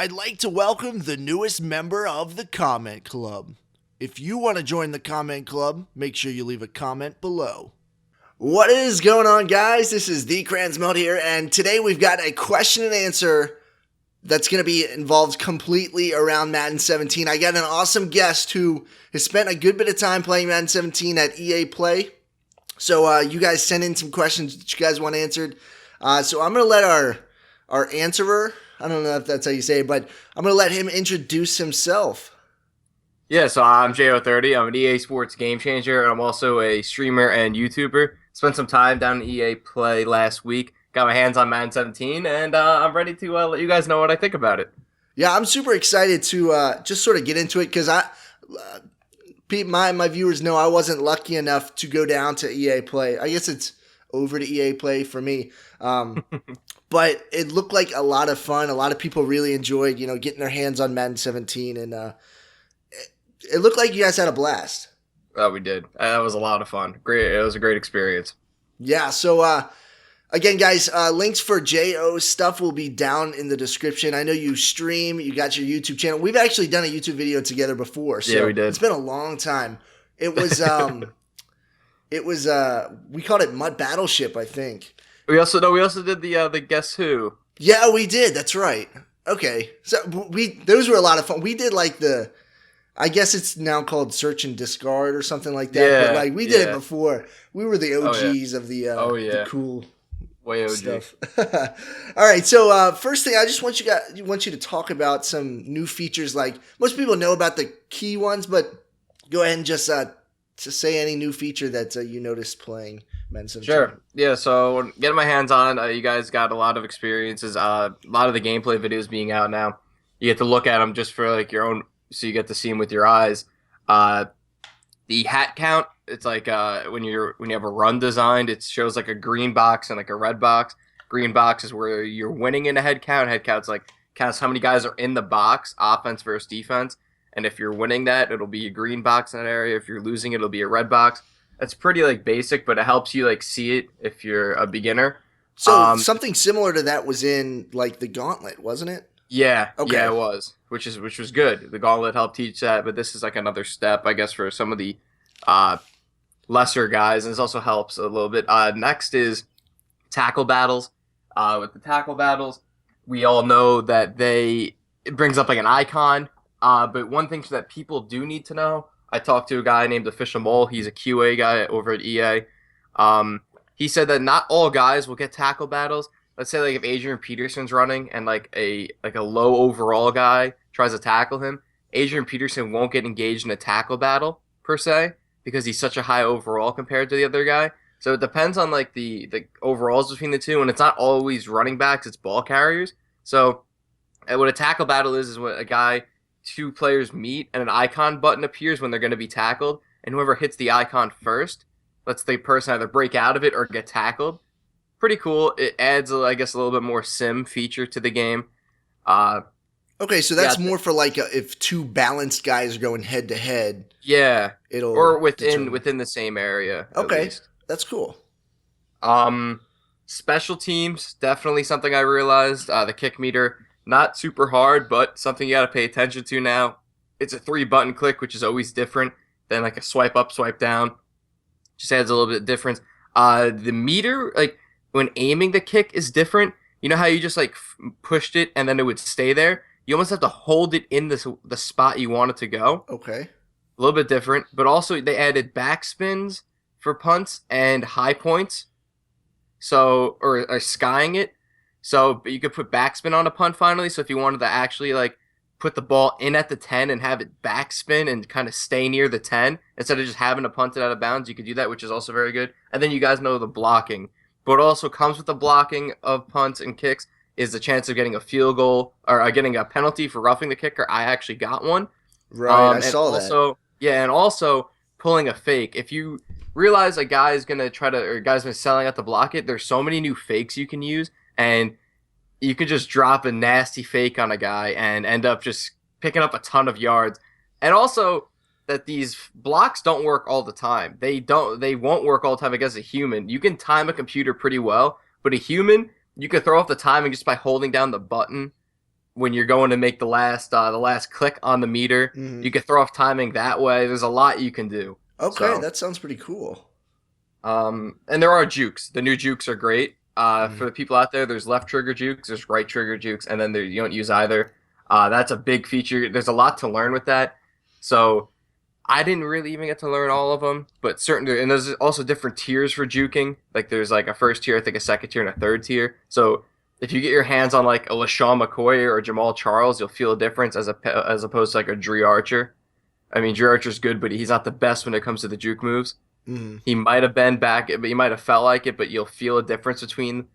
I'd like to welcome the newest member of the Comment Club. If you want to join the Comment Club, make sure you leave a comment below. What is going on, guys? This is TheCrayonsMelt here, and today we've got a question and answer that's going to be involved completely around Madden 17. I got an awesome guest who has spent a good bit of time playing Madden 17 at EA Play. So you guys send in some questions that you guys want answered. So I'm going to let our answerer, I don't know if that's how you say it, but I'm going to let him introduce himself. Yeah, so I'm JAYOH30. I'm an EA Sports game changer, and I'm also a streamer and YouTuber. Spent some time down in EA Play last week. Got my hands on Madden 17, and I'm ready to let you guys know what I think about it. Yeah, I'm super excited to just sort of get into it because my viewers know I wasn't lucky enough to go down to EA Play. I guess it's over to EA Play for me. But it looked like a lot of fun. A lot of people really enjoyed, getting their hands on Madden 17, and it looked like you guys had a blast. Oh, we did. That was a lot of fun. Great. It was a great experience. Yeah. So again, guys, links for JO's stuff will be down in the description. I know you stream. You got your YouTube channel. We've actually done a YouTube video together before. So yeah, we did. It's been a long time. It was we called it Mud Battleship, I think. We also did the Guess Who. Yeah, we did. That's right. Okay. So those were a lot of fun. We did I guess it's now called Search and Discard or something like that. Yeah, but we did it before. We were the OGs of the cool way OG stuff. All right. So first thing, I just want you to talk about some new features. Like most people know about the key ones, but go ahead and just say any new feature that you noticed playing Madden 17. Sure. Yeah, so getting my hands on it, you guys got a lot of experiences. A lot of the gameplay videos being out now. You get to look at them just for your own, so you get to see them with your eyes. The hat count, it's like when you have a run designed, it shows a green box and a red box. Green box is where you're winning in a head count. Head count's counts how many guys are in the box, offense versus defense. And if you're winning that, it'll be a green box in that area. If you're losing it, it'll be a red box. It's pretty basic, but it helps you see it if you're a beginner. So something similar to that was in the Gauntlet, wasn't it? Yeah, okay. Yeah, it was, which was good. The Gauntlet helped teach that, but this is another step, I guess, for some of the lesser guys, and this also helps a little bit. Next is tackle battles. With the tackle battles, we all know that it brings up an icon. But one thing that people do need to know, I talked to a guy named Official Mole. He's a QA guy over at EA. He said that not all guys will get tackle battles. Let's say if Adrian Peterson's running and a low overall guy tries to tackle him, Adrian Peterson won't get engaged in a tackle battle per se because he's such a high overall compared to the other guy. So it depends on the overalls between the two, and it's not always running backs, it's ball carriers. So what a tackle battle is when two players meet and an icon button appears when they're going to be tackled, and whoever hits the icon first lets the person either break out of it or get tackled. Pretty cool. It adds, I guess, a little bit more sim feature to the game. Okay, so that's more for if two balanced guys are going head to head. Yeah, it'll or within the same area. Okay, at least. That's cool. Special teams, definitely something I realized. The kick meter, not super hard, but something you got to pay attention to now. It's a 3-button click, which is always different than a swipe up, swipe down. Just adds a little bit of difference. The meter, when aiming the kick is different. You know how you just pushed it and then it would stay there? You almost have to hold it in the spot you want it to go. Okay. A little bit different, but also they added backspins for punts and high points. So, or skying it. So you could put backspin on a punt finally. So if you wanted to actually put the ball in at the 10 and have it backspin and kind of stay near the 10 instead of just having to punt it out of bounds, you could do that, which is also very good. And then you guys know the blocking. But also comes with the blocking of punts and kicks is the chance of getting a field goal or getting a penalty for roughing the kicker. I actually got one. Right, I saw that. Yeah, and also pulling a fake. If you realize a guy's going to guy's been selling out to block it, there's so many new fakes you can use, and you could just drop a nasty fake on a guy and end up just picking up a ton of yards. And also that these blocks don't work all the time. They won't work all the time against a human. You can time a computer pretty well, but a human, you can throw off the timing just by holding down the button when you're going to make the last click on the meter. Mhm. You can throw off timing that way. There's a lot you can do. Okay, So, that sounds pretty cool. and there are jukes. The new jukes are great. For Mhm. the people out there, there's left trigger jukes, there's right trigger jukes, and then you don't use either. That's a big feature. There's a lot to learn with that. So I didn't really even get to learn all of them, but and there's also different tiers for juking. Like there's like a first tier, I think a second tier, and a third tier. So if you get your hands on like a LaShawn McCoy or Jamal Charles, you'll feel a difference as opposed to like a Dree Archer. I mean, Drew Archer's good, but he's not the best when it comes to the juke moves. Mhm. He might have been back, but he might have felt like it, but you'll feel a difference between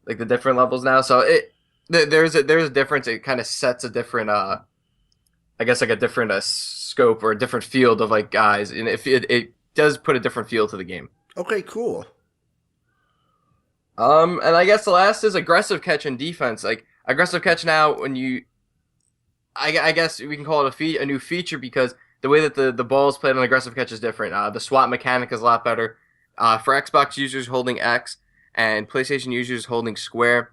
like the different levels now. So there's a difference. It kind of sets a different I guess like a different scope or a different field of like guys, and if it does put a different feel to the game. Okay, cool. And I guess the last is aggressive catch and defense. Like aggressive catch now, when I guess we can call it a new feature because the way that the ball is played on aggressive catch is different. The SWAT mechanic is a lot better. For Xbox users holding X and PlayStation users holding square,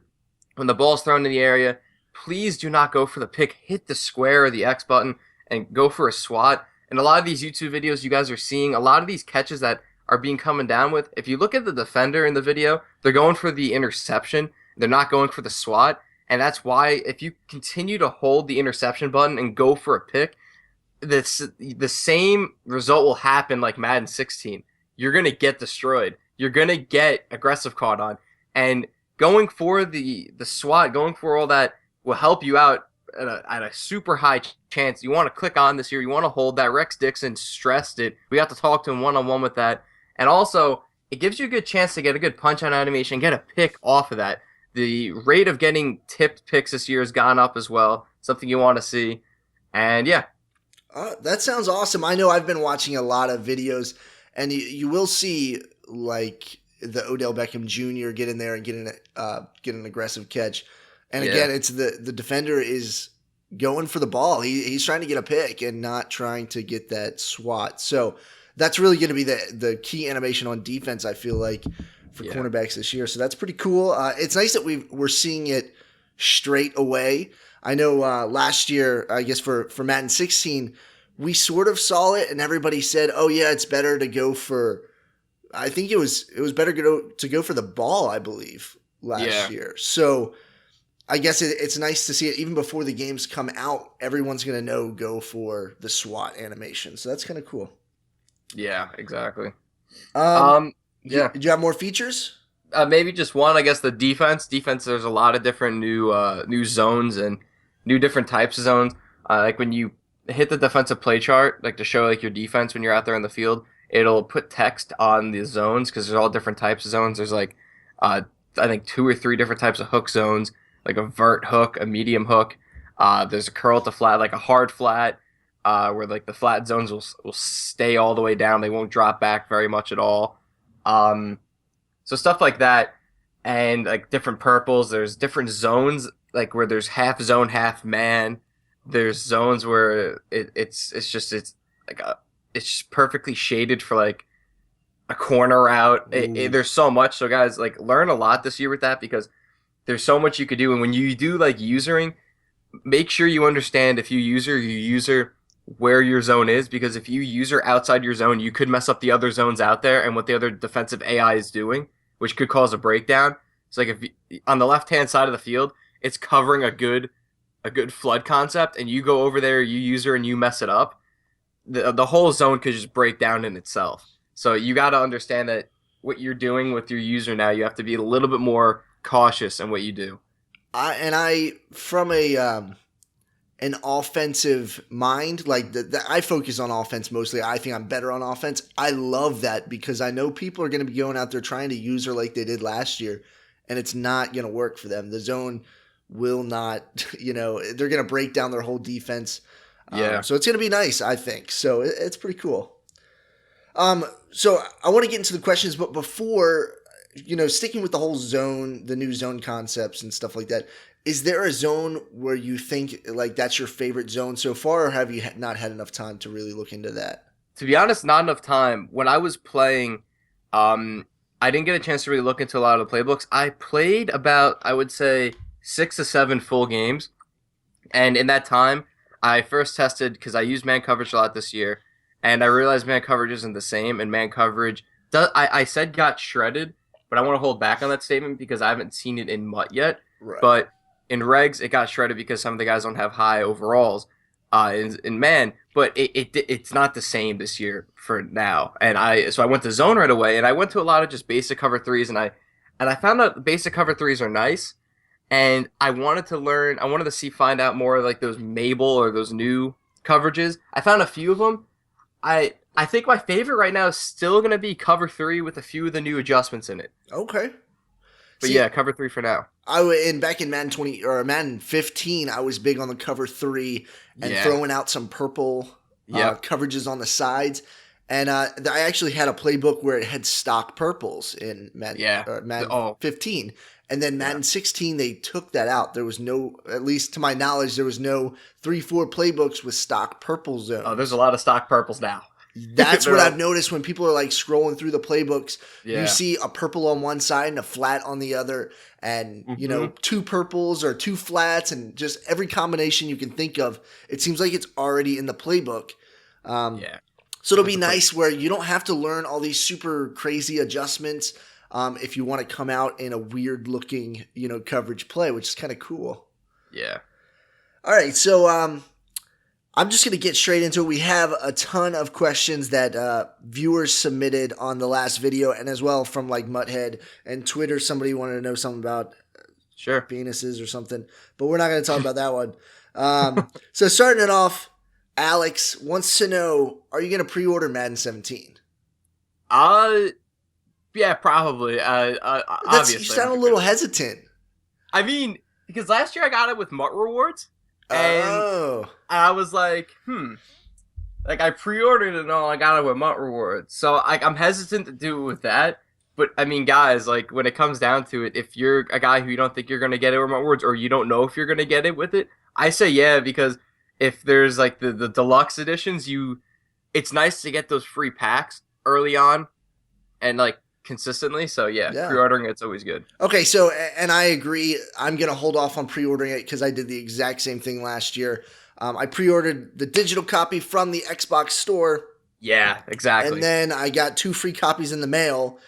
when the ball is thrown in the area, please do not go for the pick. Hit the square or the X button and go for a SWAT. And a lot of these YouTube videos you guys are seeing, a lot of these catches that are being coming down with, if you look at the defender in the video, they're going for the interception. They're not going for the SWAT. And that's why if you continue to hold the interception button and go for a pick, the same result will happen like Madden 16. You're going to get destroyed. You're going to get aggressive caught on. And going for the SWAT, going for all that will help you out at a super high chance. You want to click on this here. You want to hold that. Rex Dixon stressed it. We got to talk to him one-on-one with that. And also, it gives you a good chance to get a good punch-on animation, get a pick off of that. The rate of getting tipped picks this year has gone up as well. Something you want to see. And yeah. That sounds awesome. I know I've been watching a lot of videos, and you will see like the Odell Beckham Jr. get in there and get an aggressive catch. And again, it's the defender is going for the ball. He's trying to get a pick and not trying to get that SWAT. So that's really going to be the key animation on defense, I feel like, for cornerbacks this year. So that's pretty cool. It's nice that we're seeing it straight away. I know last year, I guess for Madden 16, we sort of saw it and everybody said, oh yeah, it's better to go for, I think it was better to go for the ball, I believe, last year. So I guess it's nice to see it even before the games come out. Everyone's going to go for the SWAT animation. So that's kind of cool. Yeah, exactly. Do you have more features? Maybe just one. I guess the defense. There's a lot of different new zones and new different types of zones. Like when you hit the defensive play chart, like to show like your defense when you're out there in the field, it'll put text on the zones because there's all different types of zones. There's like I think 2 or 3 different types of hook zones, like a vert hook, a medium hook. There's a curl to flat, like a hard flat, where like the flat zones will stay all the way down. They won't drop back very much at all. So stuff like that, and like different purples. There's different zones, like where there's half zone, half man. There's zones where it's just perfectly shaded for like a corner route. There's so much. So guys, like learn a lot this year with that because there's so much you could do. And when you do like usering, make sure you understand if you user where your zone is, because if you user outside your zone, you could mess up the other zones out there and what the other defensive AI is doing, which could cause a breakdown. It's like if on the left-hand side of the field, it's covering a good flood concept, and you go over there, you user, and you mess it up, the whole zone could just break down in itself. So you got to understand that what you're doing with your user now, you have to be a little bit more cautious in what you do. From an offensive mind, like I focus on offense mostly. I think I'm better on offense. I love that because I know people are going to be going out there trying to use her like they did last year, and it's not going to work for them. The zone will not, they're going to break down their whole defense. So it's going to be nice, I think. So it's pretty cool. So I want to get into the questions, but before, sticking with the whole zone, the new zone concepts and stuff like that, is there a zone where you think like that's your favorite zone so far, or have you not had enough time to really look into that? To be honest, not enough time. When I was playing, I didn't get a chance to really look into a lot of the playbooks. I played about, I would say, 6 to 7 full games. And in that time, I first tested because I used man coverage a lot this year, and I realized man coverage isn't the same. And man coverage does I said got shredded, but I want to hold back on that statement because I haven't seen it in MUT yet. Right. But in regs, it got shredded because some of the guys don't have high overalls. In man, but it's not the same this year for now. And I went to zone right away, and I went to a lot of just basic cover threes, and I found out basic cover threes are nice. And I wanted to learn. I wanted to find out more like those Mabel or those new coverages. I found a few of them. I think my favorite right now is still gonna be cover three with a few of the new adjustments in it. Okay. But See, yeah, cover three for now. back in Madden 20 or Madden 15, I was big on the cover three and Yeah. throwing out some purple Yep. coverages on the sides. And I actually had a playbook where it had stock purples in Madden, Yeah. Madden 15. And then Madden 16, they took that out. There was no, at least to my knowledge, there was no 3-4 playbooks with stock purple zones. Oh, there's a lot of stock purples now. That's what I've noticed when people are like scrolling through the playbooks. Yeah. You see a purple on one side and a flat on the other, and you know, two purples or two flats, and just every combination you can think of. It seems like it's already in the playbook. Yeah. So it'll be nice where you don't have to learn all these super crazy adjustments if you want to come out in a weird looking, you know, coverage play, which is kind of cool. Yeah. All right, so I'm just going to get straight into it. We have a ton of questions that viewers submitted on the last video, and as well from like Mutthead and Twitter. Somebody wanted to know something about Sure. penises or something, but we're not going to talk about that one. So starting it off, Alex wants to know, are you going to pre-order Madden 17? Yeah, probably. Obviously. You sound a little hesitant. I mean, because last year I got it with MUT rewards, and I was like, like I pre-ordered it and all, I got it with MUT rewards, so I'm hesitant to do it with that. But I mean, guys, like when it comes down to it, if you're a guy who you don't think you're gonna get it with MUT rewards, or you don't know if you're gonna get it with it, I say yeah, because if there's like the deluxe editions, it's nice to get those free packs early on, and like consistently. So yeah, pre-ordering it's always good. Okay, so and I agree. I'm gonna hold off on pre-ordering it because I did the exact same thing last year. I pre-ordered the digital copy from the Xbox store. Yeah, exactly. And then I got 2 free copies in the mail.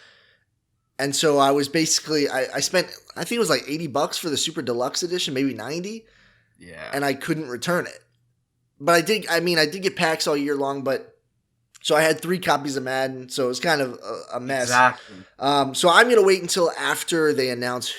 And so I was basically I spent, I think it was like $80 for the Super Deluxe edition, maybe 90. Yeah. And I couldn't return it. But I did get packs all year long, but so I had 3 copies of Madden, so it was kind of a mess. Exactly. So I'm going to wait until after they announce,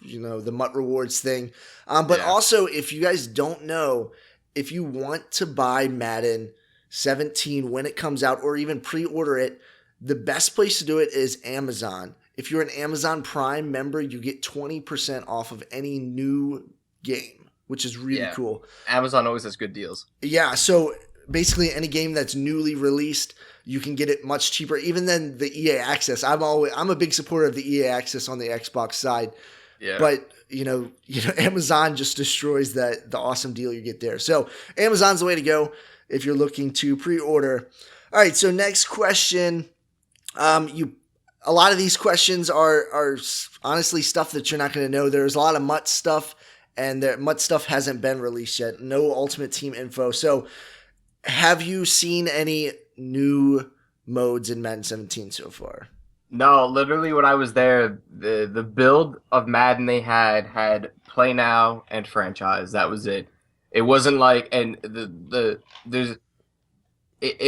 you know, the MUT Rewards thing. But also, if you guys don't know, if you want to buy Madden 17 when it comes out, or even pre-order it, the best place to do it is Amazon. If you're an Amazon Prime member, you get 20% off of any new game, which is really cool. Amazon always has good deals. Yeah, so basically any game that's newly released, you can get it much cheaper, even than the EA Access. I'm a big supporter of the EA Access on the Xbox side. Yeah. But you know, Amazon just destroys the awesome deal you get there. So Amazon's the way to go if you're looking to pre-order. All right, so next question. A lot of these questions are honestly stuff that you're not going to know. There's a lot of MUT stuff, and the MUT stuff hasn't been released yet. No Ultimate Team info. So have you seen any new modes in Madden 17 so far? No, literally when I was there, the build of Madden they had play now and franchise. That was it. It wasn't like, and it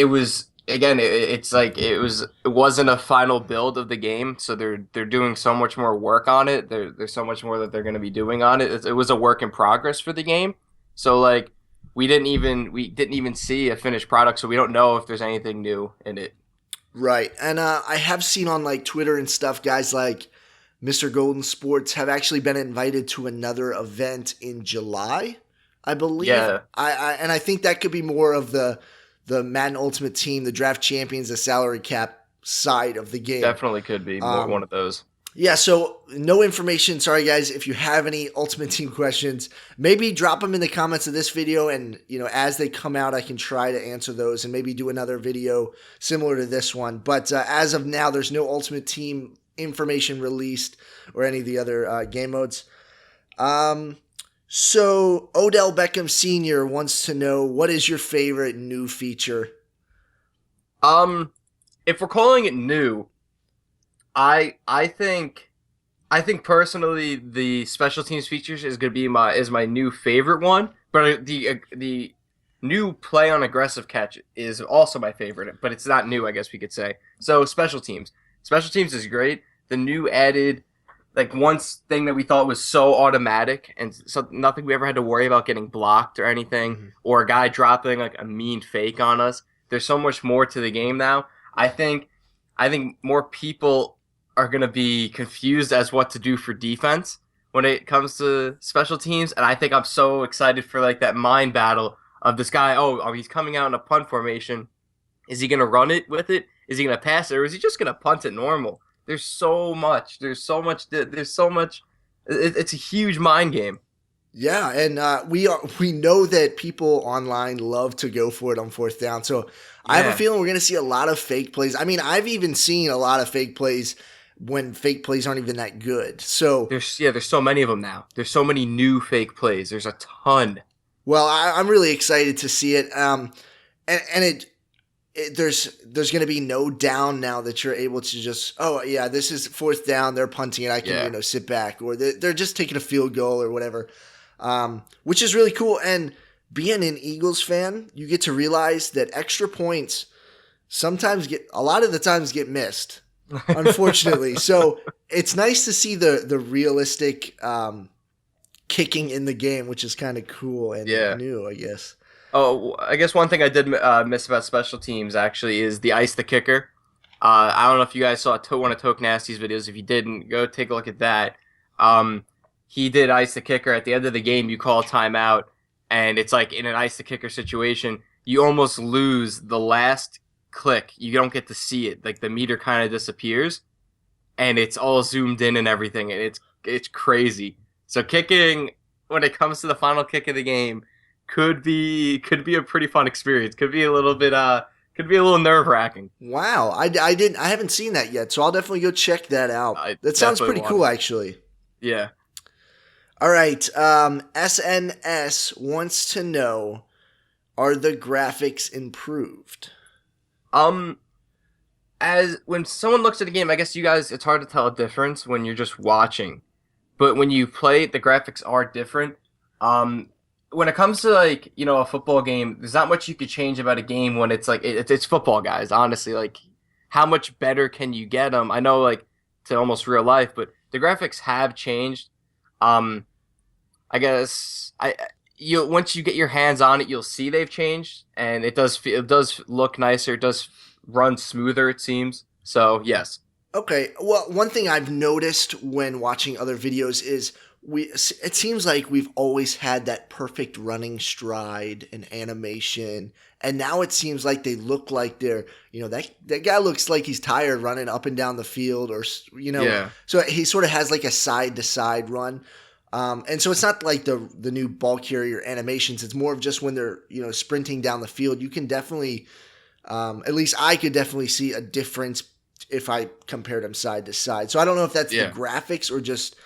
was again. It's like it wasn't a final build of the game. So they're doing so much more work on it. There's so much more that they're going to be doing on it. It was a work in progress for the game. So like we didn't even see a finished product. So we don't know if there's anything new in it. Right. And I have seen on like Twitter and stuff, guys like Mr. Golden Sports have actually been invited to another event in July, I believe. Yeah. I think that could be more of the Madden Ultimate Team, the draft champions, the salary cap side of the game. Definitely could be one of those. Yeah, so no information. Sorry, guys. If you have any Ultimate Team questions, maybe drop them in the comments of this video, and you know, as they come out, I can try to answer those and maybe do another video similar to this one. But as of now, there's no Ultimate Team information released or any of the other game modes. So Odell Beckham Sr. wants to know, what is your favorite new feature? Um, if we're calling it new, I think personally the special teams features is gonna be my new favorite one. But the new play on aggressive catch is also my favorite. But it's not new, I guess we could say. So special teams is great. The new added like one thing that we thought was so automatic and so nothing we ever had to worry about getting blocked or anything, Mhm. or a guy dropping like a mean fake on us. There's so much more to the game now. I think I think more people are going to be confused as what to do for defense when it comes to special teams, and I think I'm so excited for like that mind battle of this guy. Oh, he's coming out in a punt formation. Is he going to run it with it? Is he going to pass it, or is he just going to punt it normal? There's so much. There's so much. There's so much. It's a huge mind game. Yeah, and we know that people online love to go for it on fourth down. So I have a Yeah. feeling we're going to see a lot of fake plays. I mean, I've even seen a lot of fake plays when fake plays aren't even that good. So, There's so many of them now. There's so many new fake plays. There's a ton. well, I'm really excited to see it. And there's going to be no down now that you're able to just, oh yeah, this is fourth down, they're punting it, I can Yeah. sit back, or they're just taking a field goal or whatever, which is really cool. And being an Eagles fan, you get to realize that extra points sometimes a lot of the times get missed, unfortunately. So it's nice to see the realistic kicking in the game, which is kind of cool and Yeah. new, I guess. Oh, I guess one thing I did miss about special teams actually is the ice the kicker. I don't know if you guys saw one of Toke Nasty's videos. If you didn't, go take a look at that. Um, he did ice the kicker at the end of the game. You call a timeout, and it's like in an ice the kicker situation, you almost lose the last click. You don't get to see it. Like the meter kind of disappears, and it's all zoomed in and everything, and it's crazy. So kicking when it comes to the final kick of the game could be a pretty fun experience. Could be a little nerve wracking. Wow, I haven't seen that yet, so I'll definitely go check that out. I That sounds definitely pretty want cool, it. actually. Yeah. All right, SNS wants to know: are the graphics improved? Um, as when someone looks at a game, I guess you guys, it's hard to tell a difference when you're just watching. But when you play it, the graphics are different. Um, when it comes to like a football game, there's not much you could change about a game when it's like it's football, guys. Honestly, like how much better can you get them? I know like to almost real life, but the graphics have changed. Um, I guess you once you get your hands on it, you'll see they've changed, and it does look nicer. It does run smoother, it seems. So yes, Okay, well, one thing I've noticed when watching other videos is it seems like we've always had that perfect running stride and animation, and now it seems like they look like they're, that guy looks like he's tired running up and down the field, or yeah, so he sort of has like a side to side run. And so it's not like the new ball carrier animations. It's more of just when they're sprinting down the field. You can definitely, at least I could definitely see a difference if I compared them side to side. So I don't know if that's the yeah. graphics or just,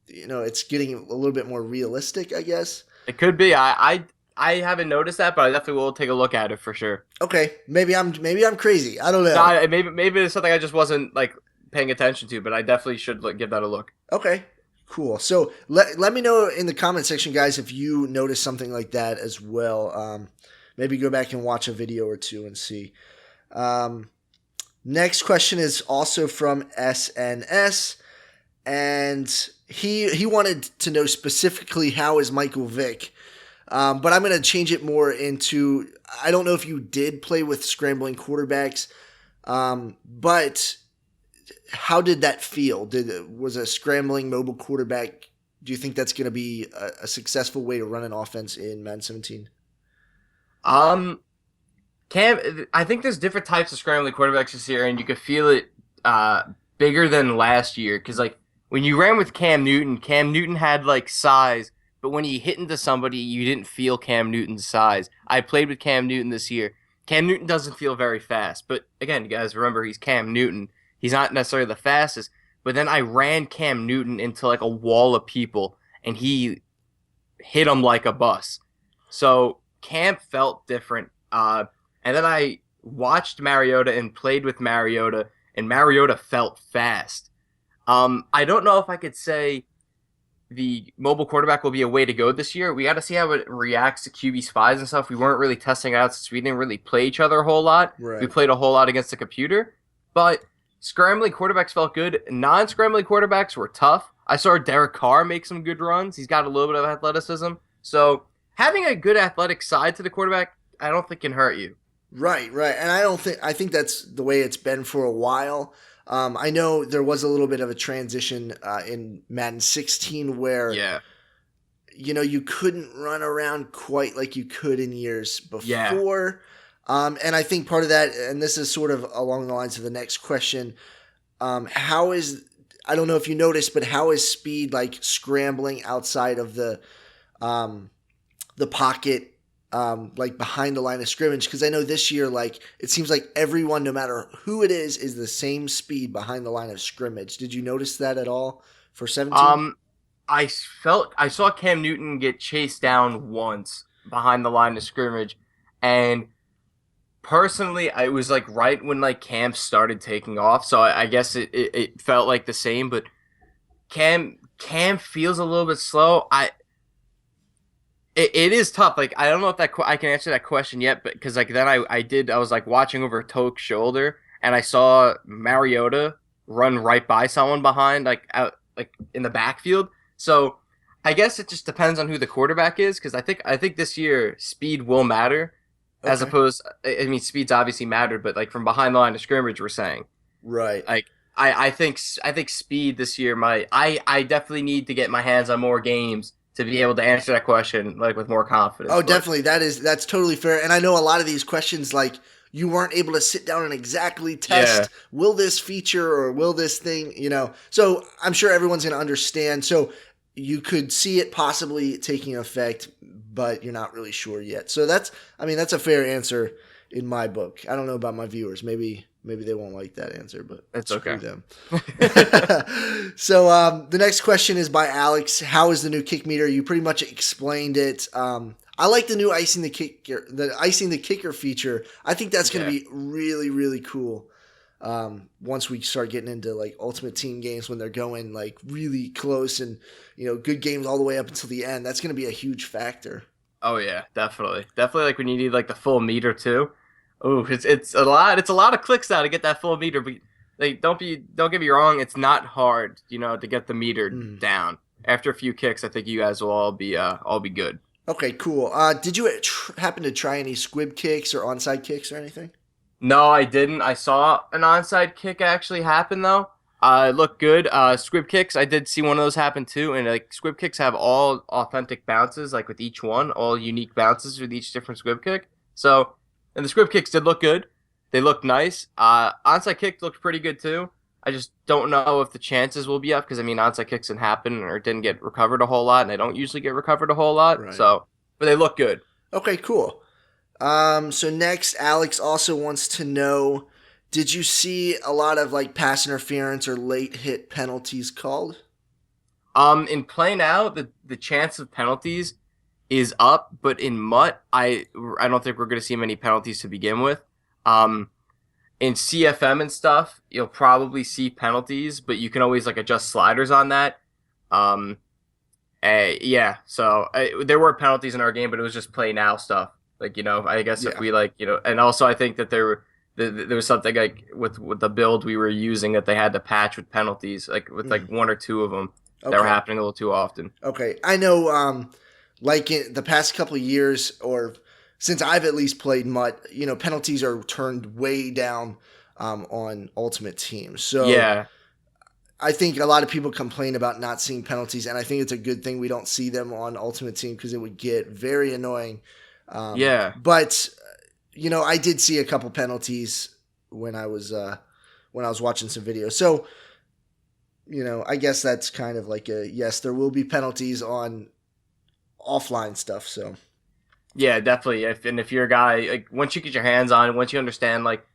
it's getting a little bit more realistic, I guess. It could be. I haven't noticed that, but I definitely will take a look at it for sure. Okay, maybe I'm crazy. I don't No, know. maybe it's something I just wasn't like paying attention to, but I definitely should like, give that a look. Okay, cool. So let me know in the comment section, guys, if you notice something like that as well. Maybe go back and watch a video or two and see. Next question is also from SNS, and he wanted to know specifically how is Michael Vick. But I'm going to change it more into, I don't know if you did play with scrambling quarterbacks, but how did that feel? Was a scrambling mobile quarterback, do you think that's going to be a successful way to run an offense in Madden 17? Um, I think there's different types of scrambling quarterbacks this year, and you could feel it bigger than last year. Because like when you ran with Cam Newton had like size, but when he hit into somebody, you didn't feel Cam Newton's size. I played with Cam Newton this year. Cam Newton doesn't feel very fast, but again, you guys remember he's Cam Newton. He's not necessarily the fastest, but then I ran Cam Newton into like a wall of people, and he hit him like a bus. So camp felt different. And then I watched Mariota and played with Mariota, and Mariota felt fast. I don't know if I could say the mobile quarterback will be a way to go this year. We got to see how it reacts to QB spies and stuff. We weren't really testing it out since we didn't really play each other a whole lot. Right. We played a whole lot against the computer, but scrambling quarterbacks felt good. Non-scrambling quarterbacks were tough. I saw Derek Carr make some good runs. He's got a little bit of athleticism. So having a good athletic side to the quarterback, I don't think can hurt you. Right. And I think that's the way it's been for a while. I know there was a little bit of a transition in Madden 16 where, you couldn't run around quite like you could in years before. Yeah. And I think part of that, and this is sort of along the lines of the next question, I don't know if you noticed, but how is speed like scrambling outside of the pocket, like behind the line of scrimmage? Because I know this year, like it seems like everyone, no matter who it is the same speed behind the line of scrimmage. Did you notice that at all for 17? I saw Cam Newton get chased down once behind the line of scrimmage, and personally, it was like right when like Cam started taking off, so I guess it felt like the same. But Cam feels a little bit slow. It is tough. Like I don't know if I can answer that question yet, but because like then I was like watching over Toke's shoulder, and I saw Mariota run right by someone behind like out like in the backfield. So I guess it just depends on who the quarterback is, because I think this year speed will matter. Okay. As opposed, I mean, speed's obviously mattered, but like from behind the line of scrimmage, we're saying, right? Like, I think speed this year I definitely need to get my hands on more games to be able to answer that question like with more confidence. Oh, definitely, that's totally fair. And I know a lot of these questions, like you weren't able to sit down and exactly test, will this feature or will this thing, So I'm sure everyone's going to understand. So you could see it possibly taking effect, but you're not really sure yet. So that's a fair answer in my book. I don't know about my viewers. Maybe they won't like that answer, but it's okay. Them. So the next question is by Alex. How is the new kick meter? You pretty much explained it. I like the new icing the kicker feature. I think that's going to be really, really cool. Once we start getting into like ultimate team games, when they're going like really close and good games all the way up until the end, that's going to be a huge factor. Oh yeah, definitely like when you need like the full meter too. Oh, it's a lot of clicks now to get that full meter, but like don't get me wrong, it's not hard to get the meter down. After a few kicks, I think you guys will all be good. Okay, cool. Did you happen to try any squib kicks or onside kicks or anything? No, I didn't. I saw an onside kick actually happen though. It looked good. Squib kicks, I did see one of those happen too, and like squib kicks have all authentic bounces, like with each one, all unique bounces with each different squib kick. So, and the squib kicks did look good. They looked nice. Onside kick looked pretty good too. I just don't know if the chances will be up, because I mean onside kicks didn't happen or didn't get recovered a whole lot, and they don't usually get recovered a whole lot. Right. So, but they look good. Okay, cool. So next, Alex also wants to know, did you see a lot of like pass interference or late hit penalties called? In play now, the chance of penalties is up, but in MUT, I don't think we're going to see many penalties to begin with. In CFM and stuff, you'll probably see penalties, but you can always like adjust sliders on that. Yeah, so there were penalties in our game, but it was just play now stuff. Like, I guess if we like, and also I think that there was something like with the build we were using that they had to patch with penalties, like with like one or two of them that were happening a little too often. Okay, I know, like in the past couple of years, or since I've at least played MUT, penalties are turned way down on Ultimate Team. So yeah, I think a lot of people complain about not seeing penalties, and I think it's a good thing we don't see them on Ultimate Team, because it would get very annoying. But I did see a couple penalties when I was watching some videos. So I guess that's kind of like yes, there will be penalties on offline stuff. So yeah, definitely. If you're a guy, like once you get your hands on it, once you understand like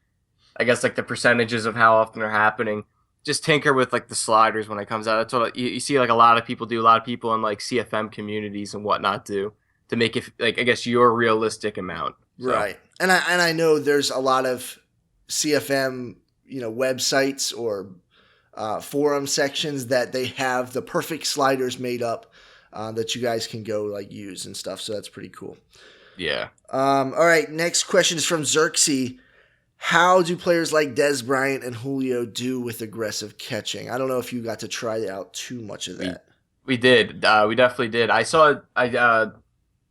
I guess like the percentages of how often they're happening, just tinker with like the sliders when it comes out. That's what you see like a lot of people do. A lot of people in like CFM communities and whatnot do to make it like I guess your realistic amount. So Right. And I know there's a lot of CFM, websites or forum sections that they have the perfect sliders made up that you guys can go like use and stuff. So that's pretty cool. yeah. All right. Next question is from Xerxes. How do players like Dez Bryant and Julio do with aggressive catching? I don't know if you got to try out too much of that. We did. We definitely did. I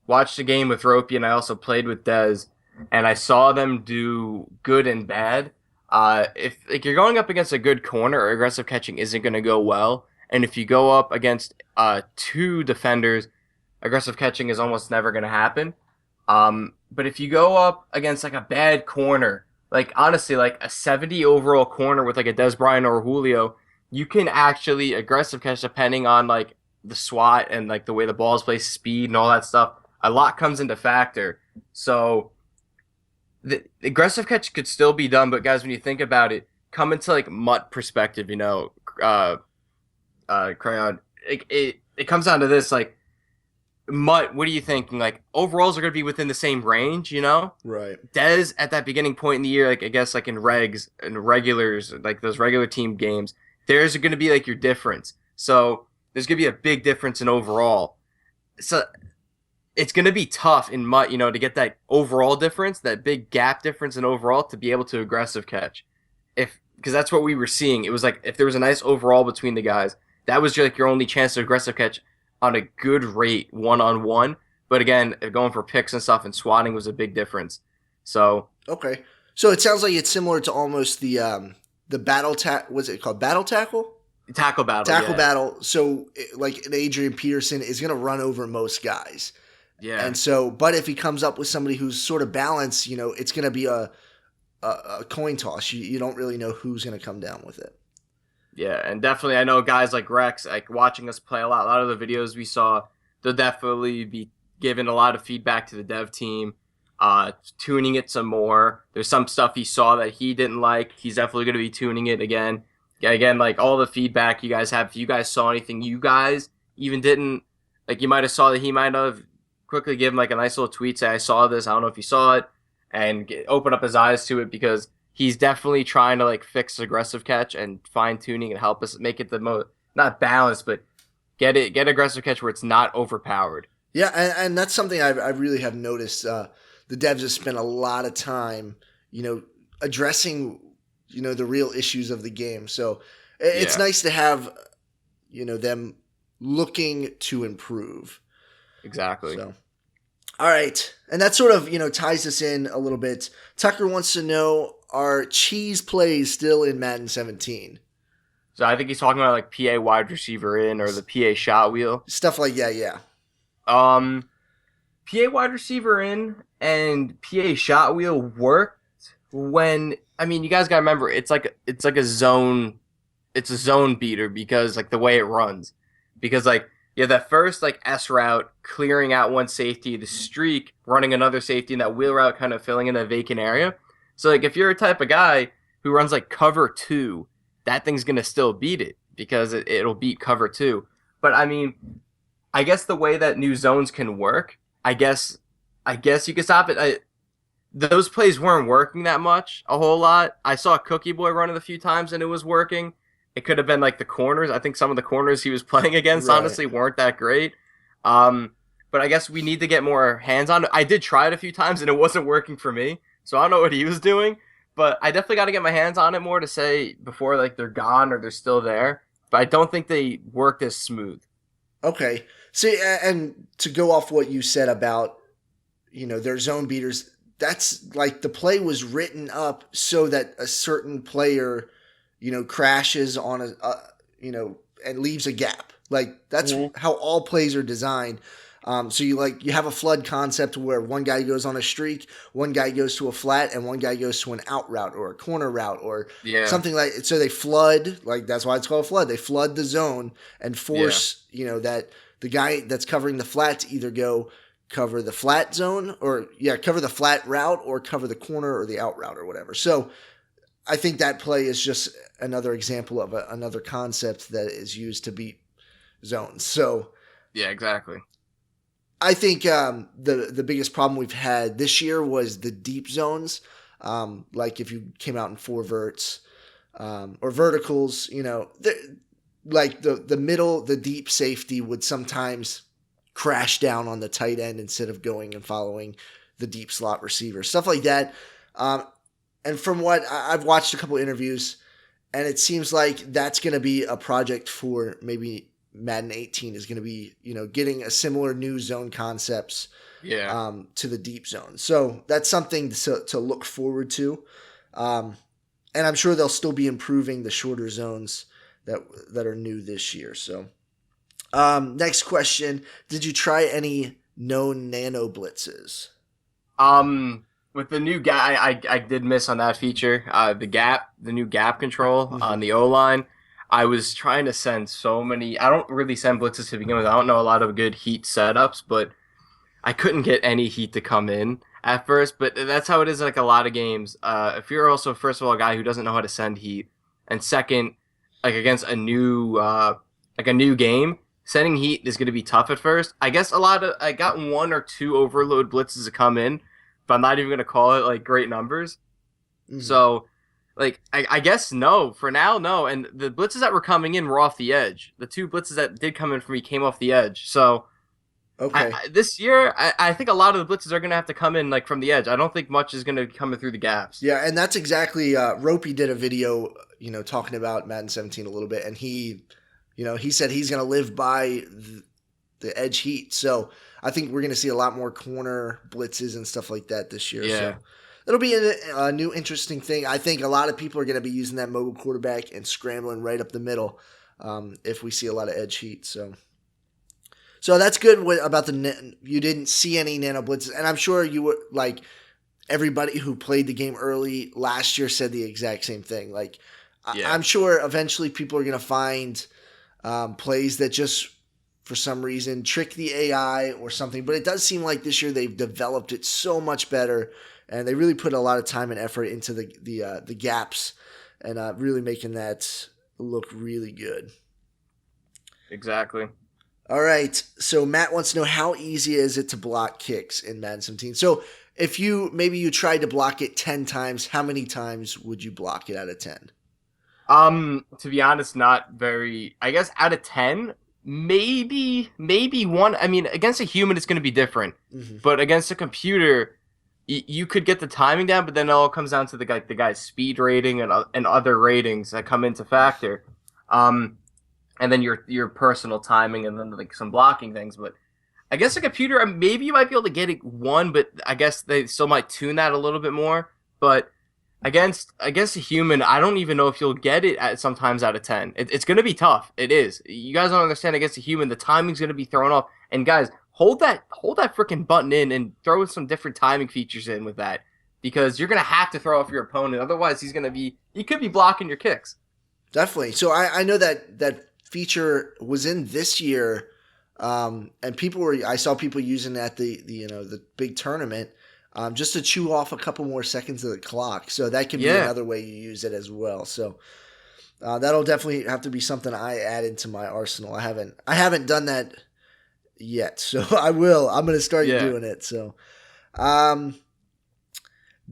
watched a game with Ropey and I also played with Dez, and I saw them do good and bad. If like you're going up against a good corner, aggressive catching isn't going to go well. And if you go up against two defenders, aggressive catching is almost never going to happen. But if you go up against like a bad corner, like honestly, like a 70 overall corner with like a Dez Bryant or a Julio, you can actually aggressive catch depending on like the SWAT and like the way the ball is placed, speed and all that stuff. A lot comes into factor. So the aggressive catch could still be done, but guys, when you think about it, come into like MUT perspective, Crayon, it comes down to this, like MUT, what are you thinking? Like overalls are going to be within the same range, Right. Dez at that beginning point in the year, like I guess like in regs and regulars, like those regular team games, there's going to be like your difference. So there's going to be a big difference in overall. So it's going to be tough in MUT, to get that overall difference, that big gap difference in overall to be able to aggressive catch. Because that's what we were seeing. It was like if there was a nice overall between the guys, that was like your only chance to aggressive catch on a good rate one-on-one. But again, going for picks and stuff and swatting was a big difference. So Okay. So it sounds like it's similar to almost the battle what's it called? Battle tackle? tackle battle. Tackle Yeah. battle. So like an Adrian Peterson is going to run over most guys. Yeah. And so, but if he comes up with somebody who's sort of balanced, it's going to be a coin toss. You don't really know who's going to come down with it. Yeah, and definitely I know guys like Rex, like watching us play a lot of the videos we saw, they'll definitely be giving a lot of feedback to the dev team, tuning it some more. There's some stuff he saw that he didn't like. He's definitely going to be tuning it again. Yeah, again, like all the feedback you guys have, if you guys saw anything you guys even didn't, like you might have saw that he might have quickly give him like a nice little tweet, say, I saw this, I don't know if you saw it, and open up his eyes to it because he's definitely trying to like fix aggressive catch and fine tuning and help us make it the most not balanced, but get aggressive catch where it's not overpowered. Yeah, and that's something I really have noticed. The devs have spent a lot of time, addressing, the real issues of the game. So it's nice to have, them looking to improve. Exactly. So, all right, and that sort of ties us in a little bit. Tucker wants to know: are cheese plays still in Madden 17? So I think he's talking about like PA wide receiver in or the PA shot wheel. Stuff like that, yeah. PA wide receiver in and PA shot wheel worked when you guys gotta remember it's like a zone beater because like the way it runs. Because like you have that first like S route clearing out one safety, the streak running another safety, and that wheel route kind of filling in that vacant area. So like if you're a type of guy who runs like cover 2, that thing's gonna still beat it because it'll beat cover 2. But I guess the way that new zones can work, I guess you can stop it. Those plays weren't working that much, a whole lot. I saw Cookie Boy run it a few times and it was working. It could have been like the corners. I think some of the corners he was playing against honestly weren't that great. But I guess we need to get more hands on it. I did try it a few times and it wasn't working for me. So I don't know what he was doing, but I definitely got to get my hands on it more to say before like they're gone or they're still there. But I don't think they worked as smooth. Okay. See, and to go off what you said about, their zone beaters, that's like the play was written up so that a certain player, crashes on and leaves a gap. Like that's how all plays are designed. So you have a flood concept where one guy goes on a streak, one guy goes to a flat, and one guy goes to an out route or a corner route or something like. So they flood, like that's why it's called a flood. They flood the zone and force that the guy that's covering the flat to either go cover the flat zone or cover the flat route or cover the corner or the out route or whatever. So I think that play is just another example of another concept that is used to beat zones. So Yeah, exactly. I think the biggest problem we've had this year was the deep zones. Like if you came out in four verts or verticals, like the middle, the deep safety would sometimes crash down on the tight end instead of going and following the deep slot receiver, stuff like that. And from what I've watched a couple interviews, and it seems like that's going to be a project for maybe Madden 18 is going to be, getting a similar new zone concepts to the deep zone. So that's something to look forward to. And I'm sure they'll still be improving the shorter zones that are new this year. So next question, did you try any known nano blitzes? With the new guy, I did miss on that feature. The new gap control on the O line. I was trying to send so many. I don't really send blitzes to begin with. I don't know a lot of good heat setups, but I couldn't get any heat to come in at first. But that's how it is like a lot of games. If you're also first of all a guy who doesn't know how to send heat, and second, like against a new game, sending heat is going to be tough at first. I guess I got one or two overload blitzes to come in, but I'm not even going to call it like great numbers. Mm-hmm. So, like, I guess no. For now, no. And the blitzes that were coming in were off the edge. The two blitzes that did come in for me came off the edge. So, okay. this year, I think a lot of the blitzes are going to have to come in, like, from the edge. I don't think much is going to come in through the gaps. Yeah, and that's exactly, Ropey did a video, talking about Madden 17 a little bit, and he said he's going to live by the edge heat. So I think we're going to see a lot more corner blitzes and stuff like that this year. Yeah. So it'll be a new interesting thing. I think a lot of people are going to be using that mobile quarterback and scrambling right up the middle if we see a lot of edge heat. So that's good about you didn't see any nano blitzes. And I'm sure you were like everybody who played the game early last year said the exact same thing. Like I'm sure eventually people are going to find plays that just for some reason trick the AI or something. But it does seem like this year they've developed it so much better. And they really put a lot of time and effort into the gaps and really making that look really good. Exactly. All right. So Matt wants to know, how easy is it to block kicks in Madden 17? So if you tried to block it 10 times, how many times would you block it out of 10? To be honest, not very. I guess out of 10, maybe one. I mean, against a human, it's going to be different. Mm-hmm. But against a computer, you could get the timing down, but then it all comes down to the guy's speed rating and other ratings that come into factor. And then your personal timing and then like some blocking things. But I guess a computer, maybe you might be able to get it one, but I guess they still might tune that a little bit more. But against a human, I don't even know if you'll get it sometimes out of 10. It's going to be tough. It is. You guys don't understand. Against a human, the timing's going to be thrown off. And guys, hold that freaking button in and throw some different timing features in with that, because you're going to have to throw off your opponent. Otherwise, he could be blocking your kicks. Definitely. So I know that feature was in this year, and I saw people using it at the big tournament, just to chew off a couple more seconds of the clock. So that could be another way you use it as well. So that'll definitely have to be something I add into my arsenal. I haven't done that yet, so I will. I'm going to start doing it. So,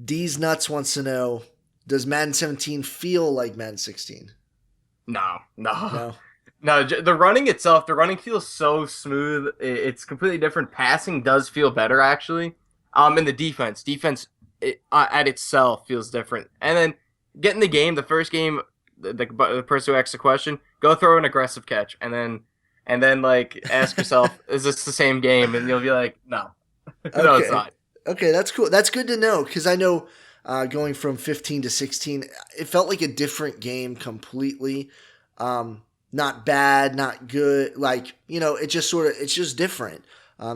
D's Nuts wants to know, does Madden 17 feel like Madden 16? No. No, the running itself, the running feels so smooth. It's completely different. Passing does feel better, actually. And the defense at itself feels different. And then get in the game, the first game, the person who asked the question, go throw an aggressive catch, and then like ask yourself, is this the same game? And you'll be like, no, no, it's not. Okay, that's cool. That's good to know, because I know going from 15 to 16, it felt like a different game completely. Not bad, not good. Like, it's just different.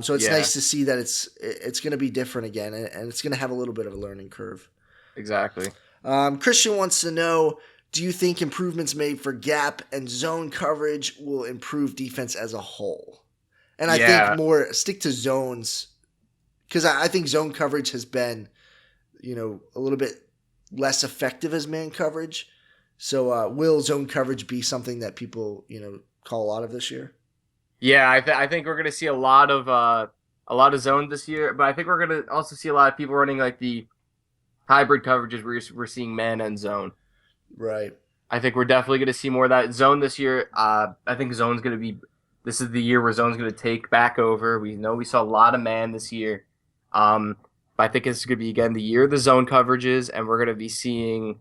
So it's nice to see that it's going to be different again, and it's going to have a little bit of a learning curve. Exactly. Christian wants to know, do you think improvements made for gap and zone coverage will improve defense as a whole? And I think more stick to zones, because I think zone coverage has been, a little bit less effective as man coverage. So will zone coverage be something that people, call a lot of this year? Yeah, I think we're gonna see a lot of zone this year, but I think we're gonna also see a lot of people running like the hybrid coverages where we're seeing man and zone. Right. I think we're definitely gonna see more of that zone this year. I think zone's gonna be. This is the year where zone's gonna take back over. We know we saw a lot of man this year, but I think it's gonna be again the year of the zone coverages, and we're gonna be seeing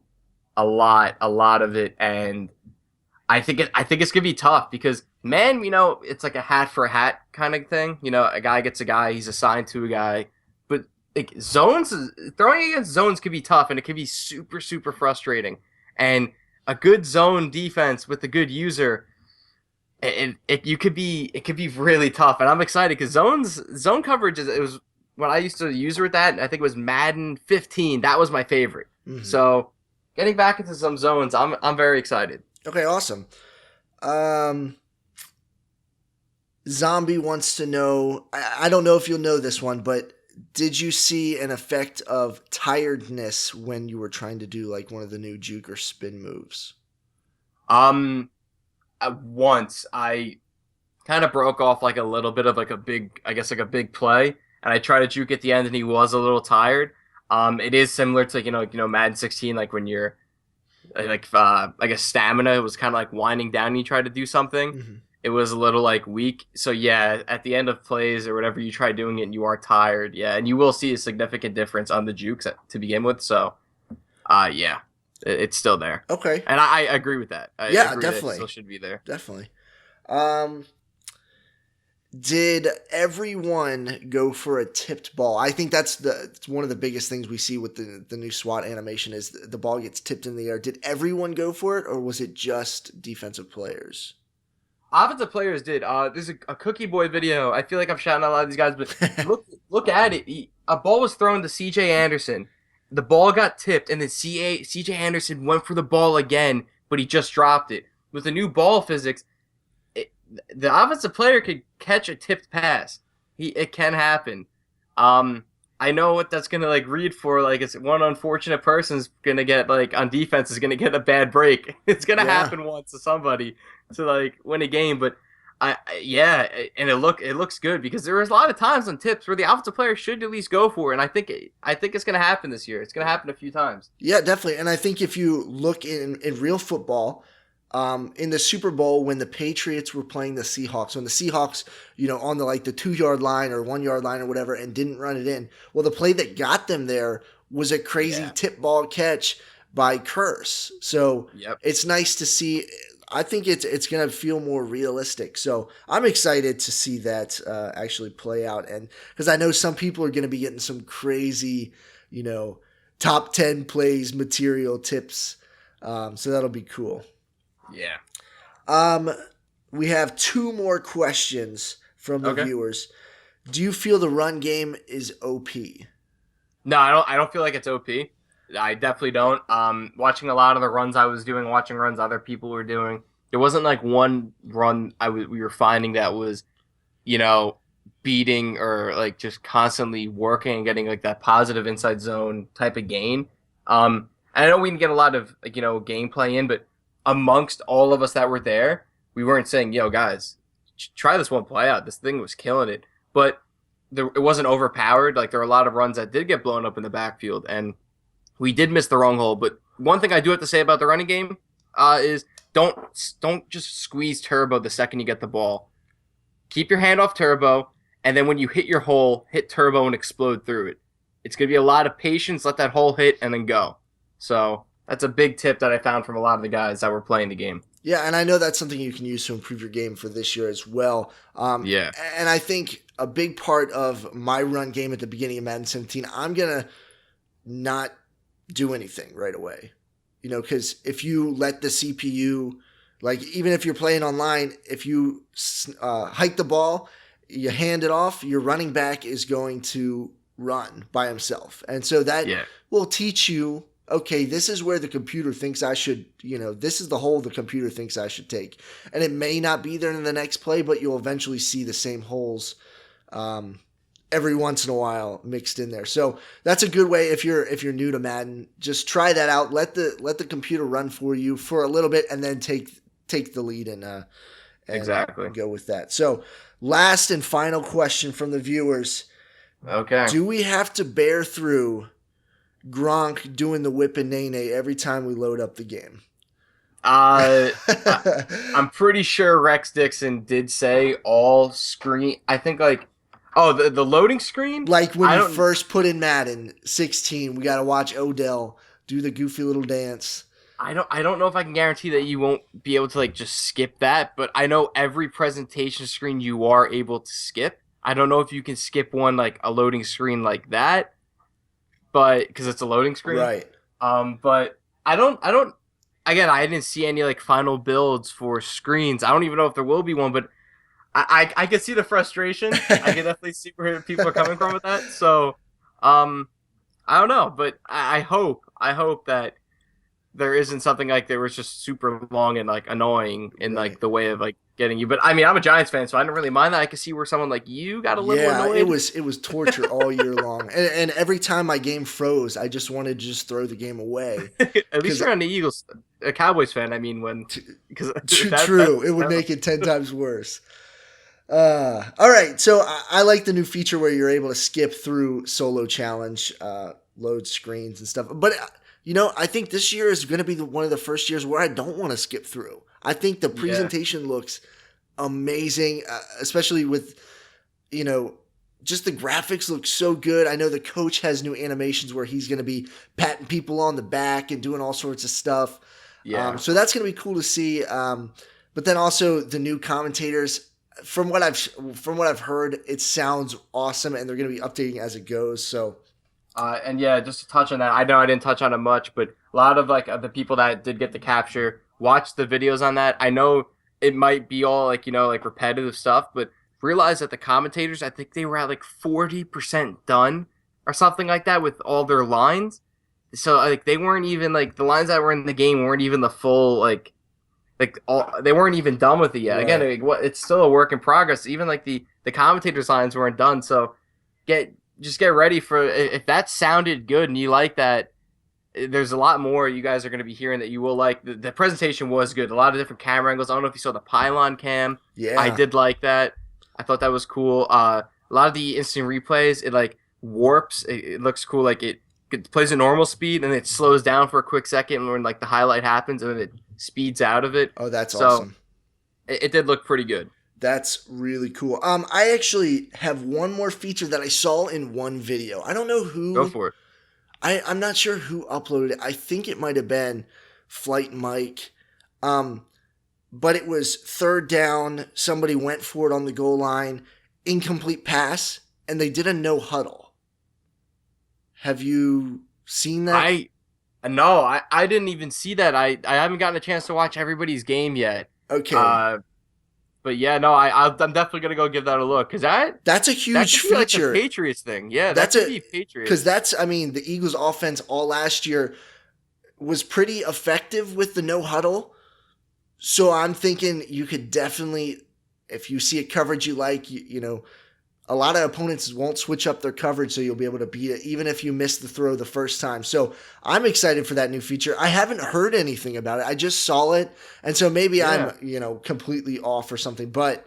a lot of it, and I think it's gonna be tough because man, it's like a hat for a hat kind of thing. A guy gets a guy, he's assigned to a guy, but like throwing against zones could be tough, and it can be super super frustrating. And a good zone defense with a good user, it could be really tough. And I'm excited because zone coverage it was when I used to use with that. I think it was Madden 15. That was my favorite. Mm-hmm. So getting back into some zones, I'm very excited. Okay, awesome. Zombie wants to know, I don't know if you'll know this one, but did you see an effect of tiredness when you were trying to do like one of the new juke or spin moves? Once I kind of broke off like a little bit of like a big, I guess like a big play, and I tried to juke at the end, and he was a little tired. It is similar to Madden 16, like when you're like I guess stamina was kind of like winding down and you try to do something. Mm-hmm. It was a little like weak. So yeah, at the end of plays or whatever you try doing it and you are tired. Yeah, and you will see a significant difference on the jukes to begin with. So yeah, it's still there. Okay. And I agree with that. I yeah, agree definitely. That it still should be there. Definitely. Did everyone go for a tipped ball? I think it's one of the biggest things we see with the new SWAT animation is the ball gets tipped in the air. Did everyone go for it, or was it just defensive players? Offensive players did. There's a Cookie Boy video. I feel like I'm shouting out a lot of these guys, but look at it. A ball was thrown to C.J. Anderson. The ball got tipped, and then C.J. Anderson went for the ball again, but he just dropped it. With the new ball physics, the offensive player could catch a tipped pass. It can happen. I know what that's gonna like read for. Like it's one unfortunate person's gonna get like on defense is gonna get a bad break. It's gonna happen once to somebody to like win a game. But and it looks good because there was a lot of times on tips where the offensive player should at least go for it. And I think it's gonna happen this year. It's gonna happen a few times. Yeah, definitely. And I think if you look in real football. In the Super Bowl when the Patriots were playing the Seahawks, when the Seahawks, on the 2-yard line or 1-yard line or whatever and didn't run it in. Well, the play that got them there was a crazy tip ball catch by Curse. So It's nice to see. I think it's going to feel more realistic. So I'm excited to see that actually play out. And because I know some people are going to be getting some crazy, top 10 plays material tips. So that'll be cool. Yeah. We have 2 more questions from the viewers. Do you feel the run game is OP? No, I don't feel like it's OP. I definitely don't. Watching a lot of the runs I was doing, watching runs other people were doing, there wasn't like one run we were finding that was, beating or like just constantly working and getting like that positive inside zone type of gain. And I know we didn't get a lot of gameplay in, but amongst all of us that were there, we weren't saying, yo, guys, try this one play out. This thing was killing it. But it wasn't overpowered. Like, there were a lot of runs that did get blown up in the backfield, and we did miss the wrong hole. But one thing I do have to say about the running game is don't just squeeze turbo the second you get the ball. Keep your hand off turbo, and then when you hit your hole, hit turbo and explode through it. It's going to be a lot of patience. Let that hole hit and then go. So that's a big tip that I found from a lot of the guys that were playing the game. Yeah, and I know that's something you can use to improve your game for this year as well. And I think a big part of my run game at the beginning of Madden 17, I'm going to not do anything right away. Because if you let the CPU, like even if you're playing online, if you hike the ball, you hand it off, your running back is going to run by himself. And so that will teach you, okay, this is where the computer thinks I should, this is the hole the computer thinks I should take. And it may not be there in the next play, but you'll eventually see the same holes. And every once in a while mixed in there. So that's a good way if you're new to Madden. Just try that out. Let the computer run for you for a little bit, and then take the lead and Exactly. go with that. So last and final question from the viewers. Okay. Do we have to bear through Gronk doing the whip and nay every time we load up the game? I'm pretty sure Rex Dixon did say all screen. I think like, oh, the loading screen. Like when you first put in Madden 16, we got to watch Odell do the goofy little dance. I don't know if I can guarantee that you won't be able to like just skip that, but I know every presentation screen you are able to skip. I don't know if you can skip one like a loading screen like that, but because it's a loading screen, right? But I don't. Again, I didn't see any like final builds for screens. I don't even know if there will be one, but I can see the frustration. I can definitely see where people are coming from with that. So, I don't know, but I hope that there isn't something like there was just super long and like annoying in like the way of like getting you. But I mean, I'm a Giants fan, so I don't really mind that. I can see where someone like you got a little annoyed. It was torture all year long, and every time my game froze, I just wanted to just throw the game away. At least you're on the Eagles, a Cowboys fan. I mean, because true, it would make it 10 times worse. All right, so I like the new feature where you're able to skip through solo challenge, load screens and stuff, but. I think this year is going to be one of the first years where I don't want to skip through. I think the presentation looks amazing, especially with, just the graphics look so good. I know the coach has new animations where he's going to be patting people on the back and doing all sorts of stuff. Yeah. So that's going to be cool to see. But then also the new commentators, from what I've heard, it sounds awesome, and they're going to be updating as it goes. So. And yeah, just to touch on that, I know I didn't touch on it much, but a lot of like the people that did get the capture watched the videos on that. I know it might be all like, like repetitive stuff, but realize that the commentators, I think they were at like 40% done or something like that with all their lines. So like they weren't even like the lines that were in the game weren't even the full they weren't even done with it yet. Right. Again, it's still a work in progress. Even like the commentators' lines weren't done. So just get ready for if that sounded good and you like that. There's a lot more you guys are going to be hearing that you will like. The presentation was good. A lot of different camera angles. I don't know if you saw the pylon cam. Yeah, I did like that. I thought that was cool. A lot of the instant replays, it like warps. It looks cool. Like it plays at normal speed and it slows down for a quick second when like the highlight happens and then it speeds out of it. Oh, that's awesome. It did look pretty good. That's really cool. I actually have one more feature that I saw in one video. I don't know who. Go for it. I'm not sure who uploaded it. I think it might have been Flight Mike. But it was third down. Somebody went for it on the goal line. Incomplete pass. And they did a no huddle. Have you seen that? No, I didn't even see that. I haven't gotten a chance to watch everybody's game yet. Okay. But yeah, no, I'm definitely gonna go give that a look because that's a huge feature. Like the Patriots thing, yeah, that's a Patriots because the Eagles' offense all last year was pretty effective with the no huddle. So I'm thinking you could definitely, if you see a coverage you like, a lot of opponents won't switch up their coverage, so you'll be able to beat it even if you miss the throw the first time. So I'm excited for that new feature. I haven't heard anything about it. I just saw it, and so maybe I'm completely off or something. But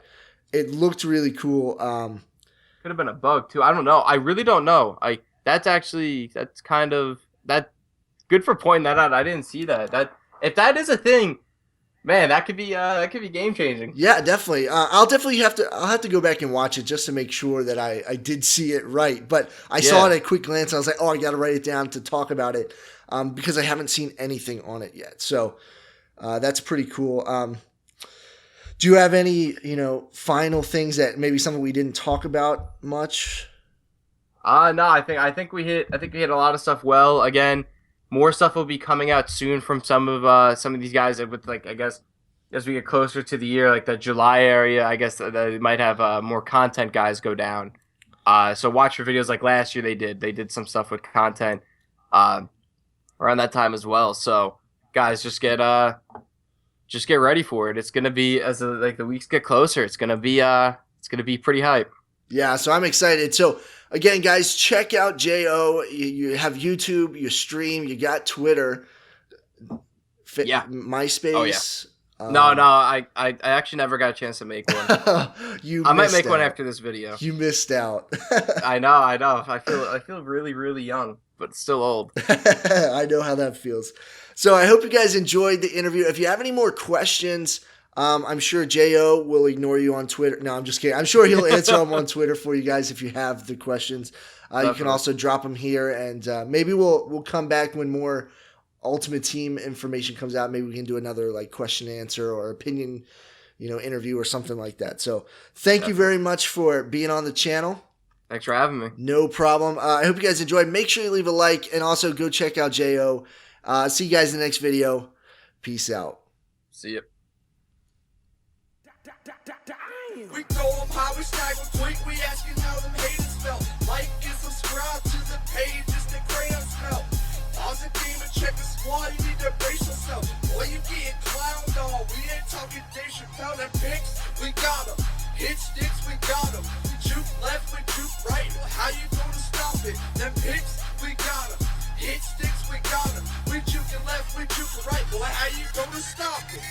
it looked really cool. Could have been a bug too. I don't know. I really don't know. That's kind of that good for pointing that out. I didn't see that. That if that is a thing. Man, that could be game changing. Yeah, definitely. I'll have to go back and watch it just to make sure that I did see it right. But I saw it at a quick glance. And I was like, I got to write it down to talk about it because I haven't seen anything on it yet. So that's pretty cool. Do you have any final things that maybe something we didn't talk about much? No, I think we hit a lot of stuff well. Again. More stuff will be coming out soon from some of these guys with I guess as we get closer to the year, like the July area, I guess they might have more content guys go down. So watch for videos like last year they did some stuff with content around that time as well. So guys, just get ready for it. It's gonna be as the weeks get closer. It's gonna be pretty hype. Yeah, so I'm excited. So again, guys, check out JO. You have YouTube, you stream, you got Twitter, Yeah. MySpace. Oh, yeah. No, I actually never got a chance to make one. I might make one after this video. You missed out. I know. I feel really, really young, but still old. I know how that feels. So I hope you guys enjoyed the interview. If you have any more questions, I'm sure Jo will ignore you on Twitter. No, I'm just kidding. I'm sure he'll answer them on Twitter for you guys if you have the questions. You can also drop them here, and maybe we'll come back when more Ultimate Team information comes out. Maybe we can do another like question and answer or opinion, interview or something like that. So thank you very much for being on the channel. Thanks for having me. No problem. I hope you guys enjoyed. Make sure you leave a like and also go check out JO. See you guys in the next video. Peace out. See ya. We throw them high, we snag them quick, we asking how them haters felt. Like and subscribe to the page, it's TheCrayonsMelt. Pause the game and check the squad, you need to brace yourself. Boy, you getting clowned on, we ain't talking Dave Chappelle and picks, we got them. Hit sticks, we got them. Juke left, we juke right, how you gonna stop it? Them picks, we got them. Hit sticks, we got them. We juking left, we juking right, boy, how you gonna stop it?